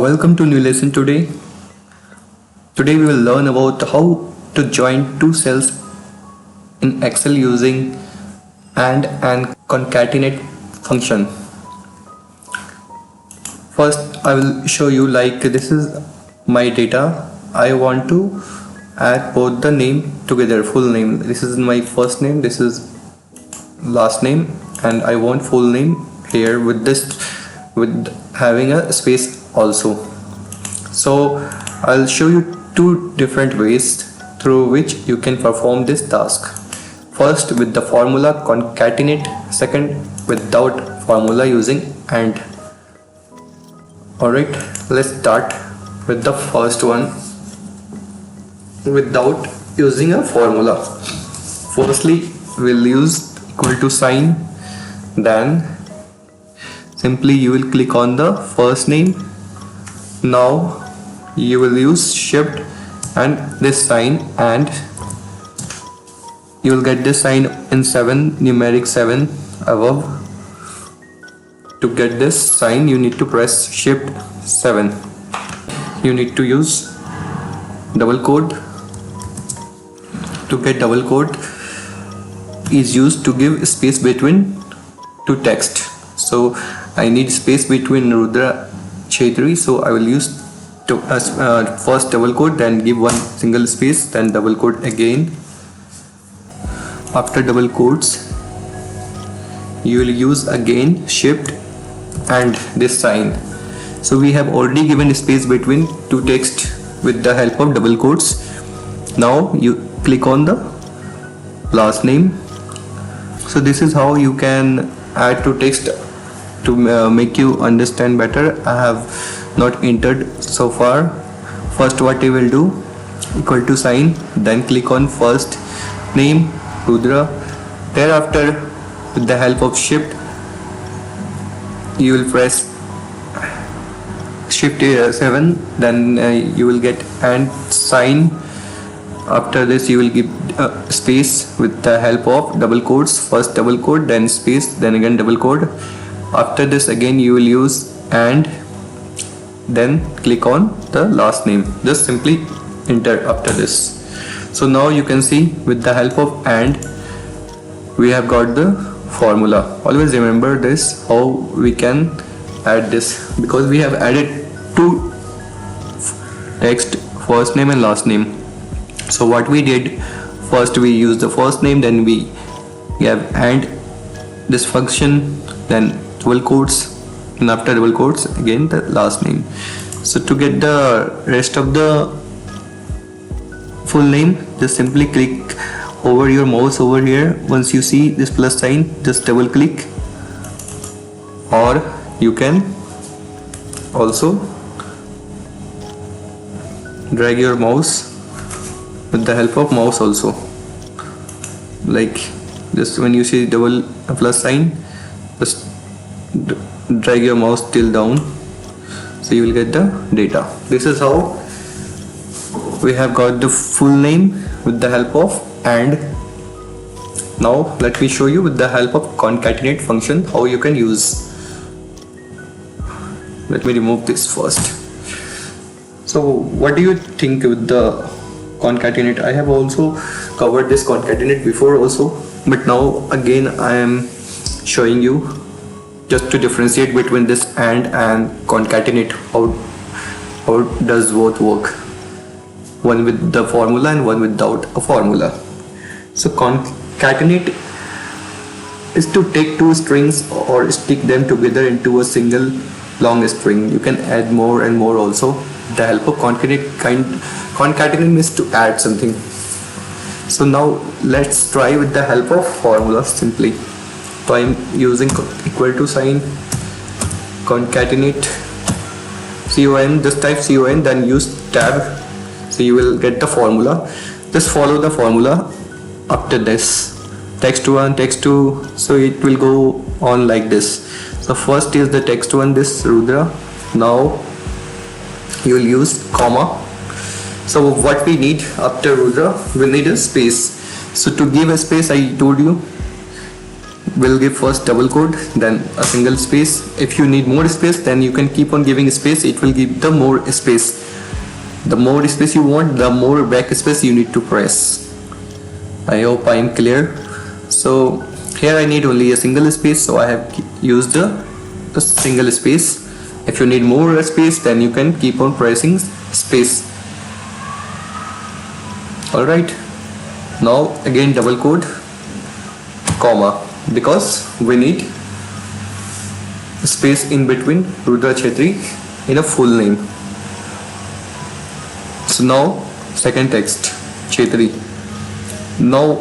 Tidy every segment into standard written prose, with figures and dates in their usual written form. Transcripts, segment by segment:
Welcome to new lesson today. Today we will learn about how to join two cells in Excel using AND and concatenate function. First I will show you, like, this is my data. I want to add both the name together, full name. This is my first name, this is last name, and I want full name here with having a space also. So I'll show you two different ways through which you can perform this task. First with the formula concatenate, second without formula using AND. Alright, let's start with the first one without using a formula. Firstly we'll use equal to sign, then simply you will click on the first name. Now you will use shift and this sign, and you will get this sign in 7, numeric 7 above. To get this sign you need to press shift 7. You need to use double quote. To get double quote is used to give space between two text. So I need space between Rudra Chetri, so I will use first double quote, then give one single space, then double quote again. After double quotes you will use again shift and this sign. So we have already given space between two text with the help of double quotes. Now you click on the last name. So this is how you can add to text. To make you understand better, I have not entered so far. First what you will do, equal to sign, then click on first name Rudra. Thereafter with the help of shift you will press shift 7, then you will get AND sign. After this you will give space with the help of double quotes, first double quote, then space, then again double quote. After this again you will use AND, then click on the last name. Just simply enter after this. So now you can see with the help of AND we have got the formula. Always remember this, how we can add this, because we have added two text, first name and last name. So what we did, first we used the first name, then we have AND this function, then double quotes, and after double quotes again the last name. So to get the rest of the full name, just simply click over your mouse over here. Once you see this plus sign, just double click, or you can also drag your mouse with the help of mouse also. Like just when you see double plus sign, just drag your mouse till down, so you will get the data. This is how we have got the full name with the help of AND. Now let me show you with the help of concatenate function how you can use. Let me remove this first. So what do you think with the concatenate? I have also covered this concatenate before also, but now again I am showing you just to differentiate between this AND and concatenate, how does both work, one with the formula and one without a formula. So concatenate is to take two strings or stick them together into a single long string. You can add more and more also. The help of concatenate means to add something. So now let's try with the help of formula simply. So I am using equal to sign, concatenate, CON, just type CON, then use tab, so you will get the formula. Just follow the formula. After this text 1, text 2, so it will go on like this. So first is the text 1, this Rudra. Now you will use comma. So what we need after Rudra, we need a space. So to give a space, I told you will give first double quote, then a single space. If you need more space, then you can keep on giving space. It will give the more space. The more space you want, the more backspace you need to press. I hope I am clear. So here I need only a single space, so I have used a single space. If you need more space, then you can keep on pressing space. Alright, now again double quote, comma, because we need space in between Rudra Chetri in a full name. So now second text, Chetri. Now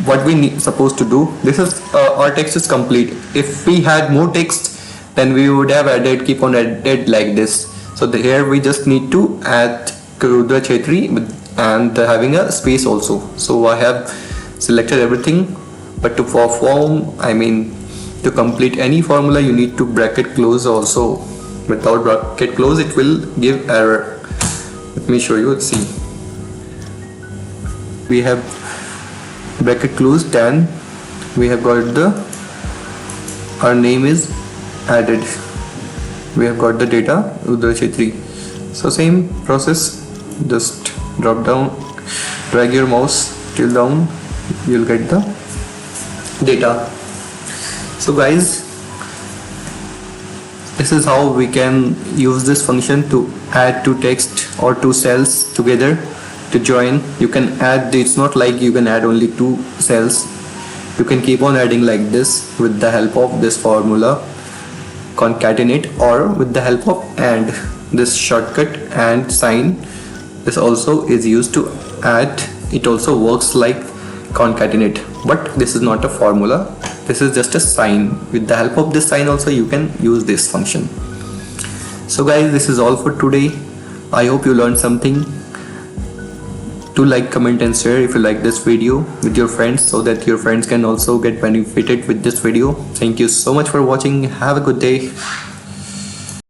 what we need supposed to do, this is our text is complete. If we had more text, then we would have keep on added like this. So here we just need to add Rudra Chetri and having a space also. So I have selected everything, but to perform, to complete any formula, you need to bracket close also. Without bracket close, it will give error. Let me show you. See, we have bracket closed and we have got our name is added. We have got the data Rudra Chetri. So same process, just drop down, drag your mouse till down, you'll get the data. So guys, this is how we can use this function to add two text or two cells together to join. You can add, it's not like you can add only two cells, you can keep on adding like this with the help of this formula concatenate, or with the help of and, this shortcut and sign. This also is used to add. It also works like concatenate, but this is not a formula, this is just a sign. With the help of this sign also you can use this function. So guys, this is all for today. I hope you learned something. Do like, comment and share if you like this video with your friends, so that your friends can also get benefited with this video. Thank you so much for watching. Have a good day.